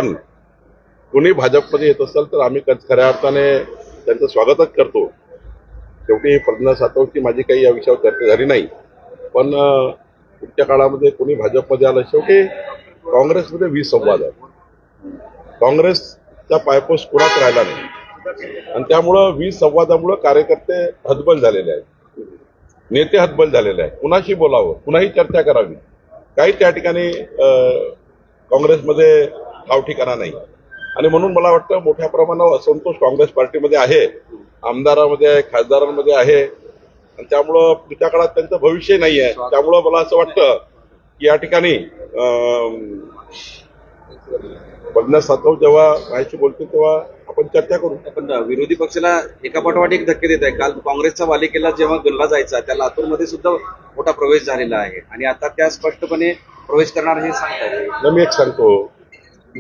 पण कोणी भाजपमध्ये येत असेल तर आम्ही खऱ्या अर्थाने त्यांचं स्वागतच करतो. शेवटी फडणवीस सातवची माझी काही या विषयावर चर्चा झाली नाही, पण पुढच्या काळामध्ये कोणी भाजपमध्ये आलं, शेवटी काँग्रेसमध्ये विसंवाद आहे. काँग्रेसचा पायपोस कुणाच राहिला नाही आणि त्यामुळं विसंवादामुळं कार्यकर्ते हतबल झालेले आहेत, नेते हतबल झालेले आहेत. कुणाशी बोलावं, कुणाही चर्चा करावी, काही त्या ठिकाणी काँग्रेसमध्ये ठाव ठिकाणा नाही आणि म्हणून मला वाटतं मोठ्या प्रमाणावर असंतोष काँग्रेस पार्टीमध्ये आहे, आमदारांमध्ये आहे, खासदारांमध्ये आहे आणि त्यामुळं पुढच्या काळात त्यांचं भविष्य नाही आहे. त्यामुळं मला असं वाटतं की या ठिकाणी फडणवीस सातव जेव्हा माझ्याशी बोलतील तेव्हा आपण चर्चा करू. पण विरोधी पक्षाला एकापाठोपाठ एक धक्के देत आहे. काल काँग्रेसचा बालेकिल्ला जेव्हा गणला जायचा त्या लातूरमध्ये सुद्धा मोठा प्रवेश झालेला आहे आणि आता त्या स्पष्टपणे प्रवेश करणार हे सांगतात. मी एक सांगतो,